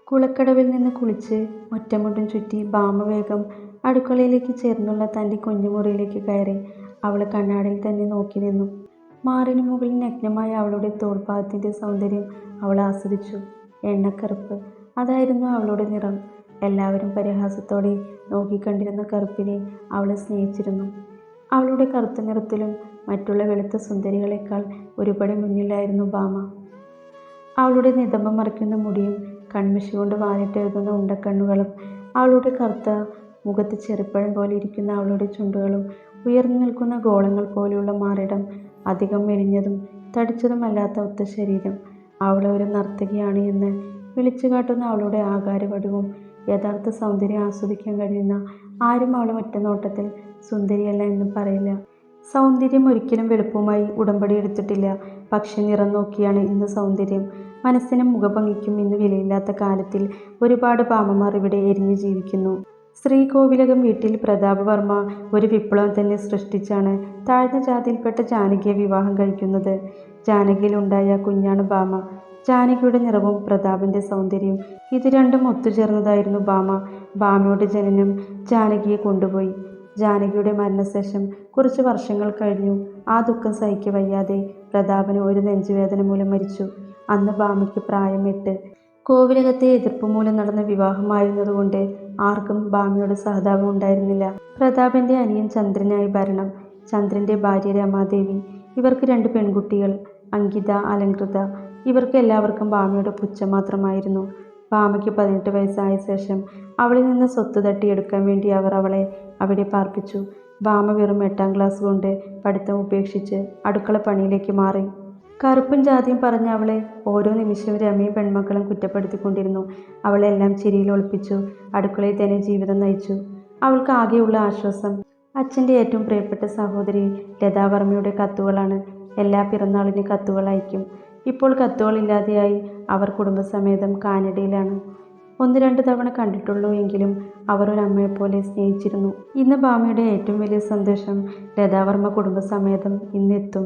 കുളക്കടവിൽ നിന്ന് കുളിച്ച് ഒറ്റമുണ്ടും ചുറ്റി ഭാമ വേഗം അടുക്കളയിലേക്ക് ചേർന്നുള്ള തൻ്റെ കുഞ്ഞുമുറിയിലേക്ക് കയറി. അവൾ കണ്ണാടിയിൽ തന്നെ നോക്കി നിന്നു. മാറിന് മുകളിൽ നഗ്നമായ അവളുടെ തോൾഭാഗത്തിൻ്റെ സൗന്ദര്യം അവൾ ആസ്വദിച്ചു. എണ്ണക്കറുപ്പ്, അതായിരുന്നു അവളുടെ നിറം. എല്ലാവരും പരിഹാസത്തോടെ നോക്കിക്കണ്ടിരുന്ന കറുപ്പിനെ അവൾ സ്നേഹിച്ചിരുന്നു. അവളുടെ കറുത്ത നിറത്തിലും മറ്റുള്ള വെളുത്ത സുന്ദരികളെക്കാൾ ഒരുപടി മുന്നിലായിരുന്നു ഭാമ. അവളുടെ നിതംബം മറിക്കുന്ന മുടിയും കൺമഷി കൊണ്ട് വാനിട്ടെഴുതുന്ന ഉണ്ടക്കണ്ണുകളും അവളുടെ കറുത്ത മുഖത്ത് ചെറുപ്പഴം പോലെ ഇരിക്കുന്ന അവളുടെ ചുണ്ടുകളും ഉയർന്നു നിൽക്കുന്ന ഗോളങ്ങൾ പോലെയുള്ള മാറിടം, അധികം മെലിഞ്ഞതും തടിച്ചതുമല്ലാത്ത ഒത്ത ശരീരം, അവൾ ഒരു നർത്തകിയാണ് എന്ന് വിളിച്ചു കാട്ടുന്ന അവളുടെ ആകാരവടിവും യഥാർത്ഥ സൗന്ദര്യം ആസ്വദിക്കാൻ കഴിയുന്ന ആരും അവളെ ഒറ്റ നോട്ടത്തിൽ സുന്ദരിയല്ല എന്ന് പറയില്ല. സൗന്ദര്യം ഒരിക്കലും വെളുപ്പുമായി ഉടമ്പടി എടുത്തിട്ടില്ല. പക്ഷെ നിറം നോക്കിയാണ് ഇന്ന് സൗന്ദര്യം. മനസ്സിനും മുഖഭംഗിക്കും ഇന്ന് വിലയില്ലാത്ത കാലത്തിൽ ഒരുപാട് ഭാമമാർ ഇവിടെ എരിഞ്ഞു ജീവിക്കുന്നു. ശ്രീകോവിലകം വീട്ടിൽ പ്രതാപവർമ്മ ഒരു വിപ്ലവം തന്നെ സൃഷ്ടിച്ചാണ് താഴ്ന്ന ജാതിയിൽപ്പെട്ട ജാനകിയെ വിവാഹം കഴിക്കുന്നത്. ജാനകിയിലുണ്ടായ കുഞ്ഞാണ് ഭാമ. ജാനകിയുടെ നിറവും പ്രതാപൻ്റെ സൗന്ദര്യവും ഇത് രണ്ടും ഒത്തുചേർന്നതായിരുന്നു ഭാമ. ഭാമയുടെ ജനനം ജാനകിയെ കൊണ്ടുപോയി. ജാനകിയുടെ മരണശേഷം കുറച്ച് വർഷങ്ങൾ കഴിഞ്ഞു. ആ ദുഃഖം സഹിക്ക വയ്യാതെ പ്രതാപന് ഒരു നെഞ്ചുവേദന മൂലം മരിച്ചു. അന്ന് ഭാമയ്ക്ക് പ്രായം 8. കോവിലകത്തെ എതിർപ്പ് മൂലം നടന്ന വിവാഹമായിരുന്നതുകൊണ്ട് ആർക്കും ഭാമയോട് സഹതാപം ഉണ്ടായിരുന്നില്ല. പ്രതാപന്റെ അനിയൻ ചന്ദ്രനായി ഭരണം. ചന്ദ്രന്റെ ഭാര്യ രമാദേവി. ഇവർക്ക് 2 പെൺകുട്ടികൾ, അങ്കിത, അലങ്കൃത. ഇവർക്ക് എല്ലാവർക്കും ഭാമയുടെ പുച്ഛം മാത്രമായിരുന്നു. ഭാമയ്ക്ക് 18 വയസ്സായ ശേഷം അവളിൽ നിന്ന് സ്വത്ത് തട്ടിയെടുക്കാൻ വേണ്ടി അവർ അവളെ അവിടെ പാർപ്പിച്ചു. ഭാമ വെറും 8ാം ക്ലാസ് കൊണ്ട് പഠിത്തം ഉപേക്ഷിച്ച് അടുക്കള പണിയിലേക്ക് മാറി. കറുപ്പും ജാതിയും പറഞ്ഞ അവളെ ഓരോ നിമിഷവും രമയും പെൺമക്കളും കുറ്റപ്പെടുത്തിക്കൊണ്ടിരുന്നു. അവളെല്ലാം ചിരിയിൽ ഒളിപ്പിച്ചു അടുക്കളയിൽ തന്നെ ജീവിതം നയിച്ചു. അവൾക്ക് ആകെയുള്ള ആശ്വാസം അച്ഛൻ്റെ ഏറ്റവും പ്രിയപ്പെട്ട സഹോദരി ലതാവർമ്മയുടെ കത്തുകളാണ്. എല്ലാ പിറന്നാളിന് കത്തുകൾ അയക്കും. ഇപ്പോൾ കത്തുകളില്ലാതെയായി. അവർ കുടുംബസമേതം കാനഡയിലാണ്. 1-2 തവണ കണ്ടിട്ടുള്ളൂ എങ്കിലും അവർ ഒരമ്മയെപ്പോലെ സ്നേഹിച്ചിരുന്നു. ഇന്ന് ഭാമയുടെ ഏറ്റവും വലിയ സന്തോഷം ലതാവർമ്മ കുടുംബസമേതം ഇന്നെത്തും.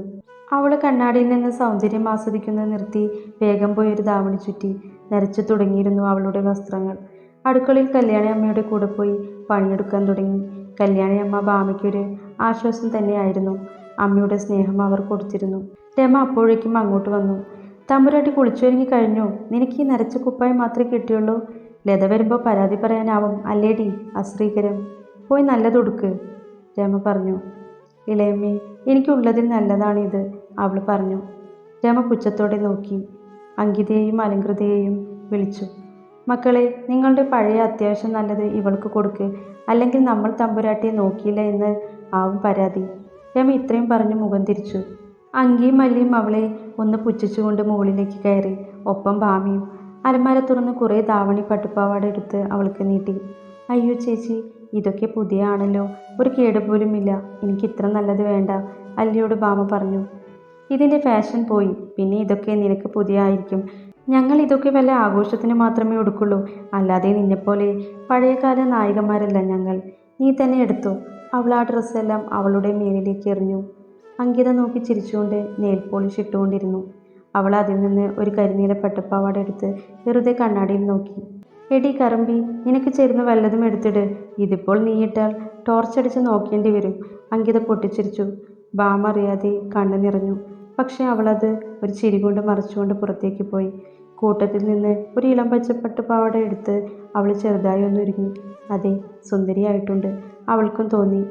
അവൾ കണ്ണാടിയിൽ നിന്ന് സൗന്ദര്യം ആസ്വദിക്കുന്നത് നിർത്തി വേഗം പോയി ഒരു ധാവണി ചുറ്റി. നരച്ചു തുടങ്ങിയിരുന്നു അവളുടെ വസ്ത്രങ്ങൾ. അടുക്കളയിൽ കല്യാണി അമ്മയുടെ കൂടെ പോയി പണിയെടുക്കാൻ തുടങ്ങി. കല്യാണി അമ്മ ഭാമയ്ക്കൊരു ആശ്വാസം തന്നെയായിരുന്നു. അമ്മയുടെ സ്നേഹം അവർ കൊടുത്തിരുന്നു. രമ അപ്പോഴേക്കും അങ്ങോട്ട് വന്നു. തമ്പുരാട്ടി കുളിച്ചൊരുങ്ങി കഴിഞ്ഞു. നിനക്ക് ഈ നരച്ച കുപ്പായി മാത്രമേ കിട്ടിയുള്ളൂ. ലത വരുമ്പോൾ പരാതി പറയാനാവും അല്ലേടി അശ്രീകരം. പോയി നല്ലതൊടുക്ക്, രമ പറഞ്ഞു. ഇളയമ്മേ, എനിക്കുള്ളതിൽ നല്ലതാണിത്, അവൾ പറഞ്ഞു. രമ പുച്ഛത്തോടെ നോക്കി. അങ്കിതയെയും അലങ്കൃതയെയും വിളിച്ചു. മക്കളെ, നിങ്ങളുടെ പഴയ അത്യാവശ്യം നല്ലത് ഇവൾക്ക് കൊടുക്ക്, അല്ലെങ്കിൽ നമ്മൾ തമ്പുരാട്ടിയെ നോക്കിയില്ല എന്ന് ആവും പരാതി. രമ ഇത്രയും പറഞ്ഞ് മുഖം തിരിച്ചു. അങ്കിയും മല്ലിയും അവളെ ഒന്ന് പുച്ഛിച്ചുകൊണ്ട് മുകളിലേക്ക് കയറി. ഒപ്പം ഭാമിയും. അലമാര തുറന്ന് കുറേ ധാവണി പട്ടുപാവാട എടുത്ത് അവൾക്ക് നീട്ടി. അയ്യോ ചേച്ചി, ഇതൊക്കെ പുതിയ ആണല്ലോ, ഒരു കേടുപോലും ഇല്ല. എനിക്ക് ഇത്ര നല്ലത് വേണ്ട, അല്ലിയോട് ഭാമ പറഞ്ഞു. ഇതിൻ്റെ ഫാഷൻ പോയി, പിന്നെ ഇതൊക്കെ നിനക്ക് പുതിയ ആയിരിക്കും. ഞങ്ങൾ ഇതൊക്കെ വല്ല ആഘോഷത്തിന് മാത്രമേ എടുക്കുള്ളൂ, അല്ലാതെ നിന്നെപ്പോലെ പഴയകാല നായികമാരല്ല ഞങ്ങൾ. നീ തന്നെ എടുത്തോ. അവൾ ആ ഡ്രസ്സെല്ലാം അവളുടെ മേലിലേക്ക് എറിഞ്ഞു. അങ്കിത നോക്കി ചിരിച്ചുകൊണ്ട് നെയിൽ പോളിഷ് ഇട്ടുകൊണ്ടിരുന്നു. അവൾ അതിൽ നിന്ന് ഒരു കരിനീല പട്ടുപാവാട എടുത്ത് വെറുതെ കണ്ണാടിയിൽ നോക്കി. എടി കറമ്പി, നിനക്ക് ചേരുന്ന വല്ലതും എടുത്തിട്. ഇതിപ്പോൾ നീയിട്ടാൽ ടോർച്ചടിച്ച് നോക്കേണ്ടി വരും. അങ്കിത പൊട്ടിച്ചിരിച്ചു. ഭാമ അറിയാതെ കണ്ണു നിറഞ്ഞു. പക്ഷെ അവളത് ഒരു ചിരി കൊണ്ട് മറച്ചുകൊണ്ട് പുറത്തേക്ക് പോയി. കൂട്ടത്തിൽ നിന്ന് ഒരു ഇളം പച്ച പട്ടുപാവാട എടുത്ത് അവൾ ചെറുതായി ഒന്ന് ഒരുങ്ങി. അതെ, സുന്ദരിയായിട്ടുണ്ട്, അവൾക്കും തോന്നി.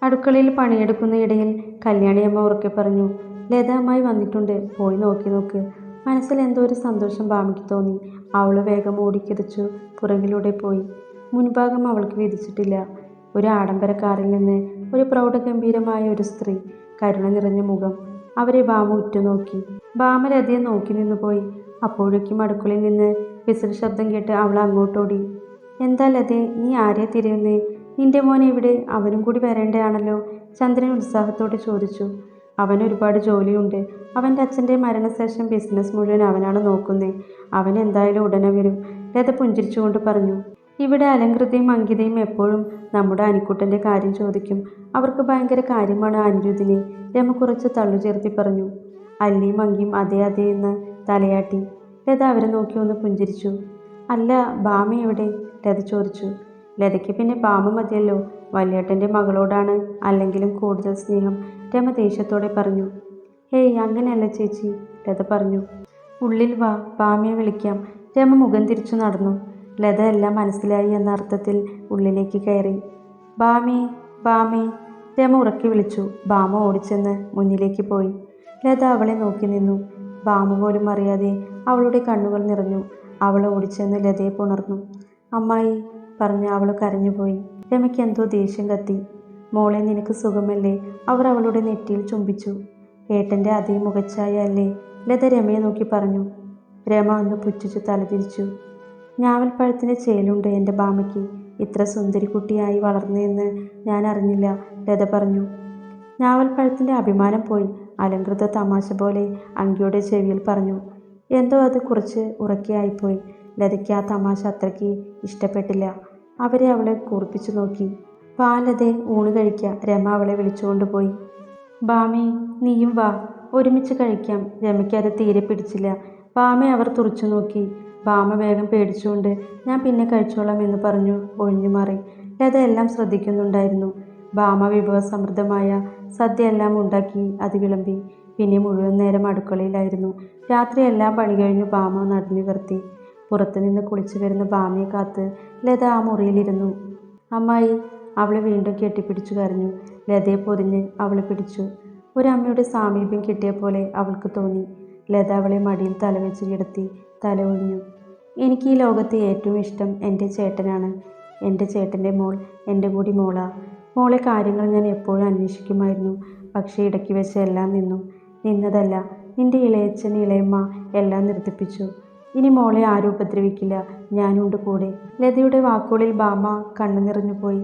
അടുക്കളയിൽ പണിയെടുക്കുന്ന ഇടയിൽ കല്യാണിയമ്മ ഉറക്കെ പറഞ്ഞു. ലത അമ്മായി വന്നിട്ടുണ്ട്, പോയി നോക്ക്. മനസ്സിൽ എന്തോ ഒരു സന്തോഷം ഭാമയ്ക്ക് തോന്നി. അവൾ വേഗം ഓടിക്കിതച്ചു പുറകിലൂടെ പോയി. മുൻഭാഗം അവൾക്ക് വിധിച്ചിട്ടില്ല. ഒരു ആഡംബര കാറിൽ നിന്ന് ഒരു പ്രൗഢഗംഭീരമായ ഒരു സ്ത്രീ, കരുണ നിറഞ്ഞ മുഖം. അവരെ ഭാമ ഉറ്റുനോക്കി. ഭാമ ലതയെ നോക്കി നിന്നു പോയി. അപ്പോഴേക്കും അടുക്കളയിൽ നിന്ന് വിസിൽ ശബ്ദം കേട്ട് അവൾ അങ്ങോട്ടോടി. എന്താ ലതേ, നീ ആരെയാ തിരയുന്നേ? നിന്റെ മോൻ എവിടെ? അവനും കൂടി വരേണ്ടതാണല്ലോ, ചന്ദ്രൻ ഉത്സാഹത്തോടെ ചോദിച്ചു. അവന് ഒരുപാട് ജോലിയുണ്ട്. അവൻ്റെ അച്ഛൻ്റെ മരണശേഷം ബിസിനസ് മുഴുവൻ അവനാണ് നോക്കുന്നേ. അവൻ എന്തായാലും ഉടനെ വരും, ലത പുഞ്ചിരിച്ചുകൊണ്ട് പറഞ്ഞു. ഇവിടെ അലങ്കൃതയും അങ്കിതയും എപ്പോഴും നമ്മുടെ അനിക്കുട്ടൻ്റെ കാര്യം ചോദിക്കും. അവർക്ക് ഭയങ്കര കാര്യമാണ് അനിരുദ്ധിനെ, രമ കുറച്ച് തള്ളു ചേർത്തി പറഞ്ഞു. അല്ലിയും അങ്കിയും അതെ അതെ എന്ന് തലയാട്ടി. ലത അവരെ നോക്കി ഒന്ന് പുഞ്ചിരിച്ചു. അല്ല, ഭാമ എവിടെ? ലത ചോദിച്ചു. ലതയ്ക്ക് പിന്നെ ഭാമ മതിയല്ലോ, വല്യേട്ടൻ്റെ മകളോടാണ് അല്ലെങ്കിലും കൂടുതൽ സ്നേഹം, രമ ദേഷ്യത്തോടെ പറഞ്ഞു. ഹേയ്, അങ്ങനെയല്ല ചേച്ചി, ലത പറഞ്ഞു. ഉള്ളിൽ വാ, ഭാമയെ വിളിക്കാം. രമ മുഖം തിരിച്ചു നടന്നു. ലത എല്ലാം മനസ്സിലായി എന്ന അർത്ഥത്തിൽ ഉള്ളിലേക്ക് കയറി. ഭാമേ, ഭാമേ, രമ ഉറക്കി വിളിച്ചു. ഭാമ ഓടിച്ചെന്ന് മുന്നിലേക്ക് പോയി. ലത അവളെ നോക്കി നിന്നു. ഭാമ പോലും അറിയാതെ അവളുടെ കണ്ണുകൾ നിറഞ്ഞു. അവൾ ഓടിച്ചെന്ന് ലതയെ പുണർന്നു. അമ്മായി പറഞ്ഞ് അവൾ കരഞ്ഞുപോയി. രമയ്ക്ക് എന്തോ ദേഷ്യം കത്തി. മോളെ, നിനക്ക് സുഖമല്ലേ? അവർ അവളുടെ നെറ്റിയിൽ ചുംബിച്ചു. ഏട്ടൻ്റെ അതേ മുഖച്ഛായ അല്ലേ? ലത രമയെ നോക്കി പറഞ്ഞു. രമ ഒന്ന് പുച്ഛിച്ചു തലതിരിച്ചു. ഞാവൽപ്പഴത്തിൻ്റെ ചേലുണ്ട് എൻ്റെ ഭാമയ്ക്ക്. ഇത്ര സുന്ദരി കുട്ടിയായി വളർന്നതെന്ന് ഞാൻ അറിഞ്ഞില്ല, ലത പറഞ്ഞു. ഞാവൽപ്പഴത്തിൻ്റെ അഭിമാനം പോയി, അലങ്കൃത തമാശ പോലെ അങ്കിയുടെ ചെവിയിൽ പറഞ്ഞു. എന്തോ അത് കുറച്ച് ഉറക്കെയായിപ്പോയി. ലതയ്ക്ക് ആ തമാശ അത്രയ്ക്ക് ഇഷ്ടപ്പെട്ടില്ല. അവളെ കൂർപ്പിച്ചു നോക്കി. വാ ലതേ, ഊണ് കഴിക്കാം, രമ അവളെ വിളിച്ചുകൊണ്ടുപോയി. ഭാമേ, നീയും വാ, ഒരുമിച്ച് കഴിക്കാം. രമയ്ക്ക് അത് തീരെ പിടിച്ചില്ല. ഭാമയെ അവർ തുറച്ചു നോക്കി. ഭാമ വേഗം പേടിച്ചുകൊണ്ട് ഞാൻ പിന്നെ കഴിച്ചോളാം എന്ന് പറഞ്ഞു ഒഴിഞ്ഞു മാറി. ലത എല്ലാം ശ്രദ്ധിക്കുന്നുണ്ടായിരുന്നു. ഭാമ വിഭവസമൃദ്ധമായ സദ്യ എല്ലാം ഉണ്ടാക്കി അത് വിളമ്പി. പിന്നെ മുഴുവൻ നേരം അടുക്കളയിലായിരുന്നു. രാത്രി എല്ലാം പണി കഴിഞ്ഞു ഭാമ നടന്നു നിർത്തി. പുറത്തുനിന്ന് കുളിച്ചു വരുന്ന ഭാമയെ കാത്ത് ലത ആ മുറിയിലിരുന്നു. അമ്മായി, അവളെ വീണ്ടും കെട്ടിപ്പിടിച്ചു കരഞ്ഞു. ലതയെ പൊതിഞ്ഞ് അവളെ പിടിച്ചു. ഒരമ്മയുടെ സാമീപ്യം കിട്ടിയ പോലെ അവൾക്ക് തോന്നി. ലത അവളെ മടിയിൽ തലവെച്ച് കിടത്തി തല ഒഴിഞ്ഞു. എനിക്ക് ഈ ലോകത്ത് ഏറ്റവും ഇഷ്ടം എൻ്റെ ചേട്ടനാണ്. എൻ്റെ ചേട്ടൻ്റെ മോൾ എൻ്റെ കൂടി മോളാ. മോളെ കാര്യങ്ങൾ ഞാൻ എപ്പോഴും അന്വേഷിക്കുമായിരുന്നു. പക്ഷേ ഇടയ്ക്ക് വെച്ച് എല്ലാം നിന്നതല്ല. നിൻ്റെ ഇളയച്ഛൻ ഇളയമ്മ എല്ലാം നിർത്തിപ്പിച്ചു. ഇനി മോളെ ആരും ഉപദ്രവിക്കില്ല, ഞാനുണ്ട് കൂടെ. ലതയുടെ വാക്കുകളിൽ ഭാമ കണ്ണു നിറഞ്ഞു പോയി.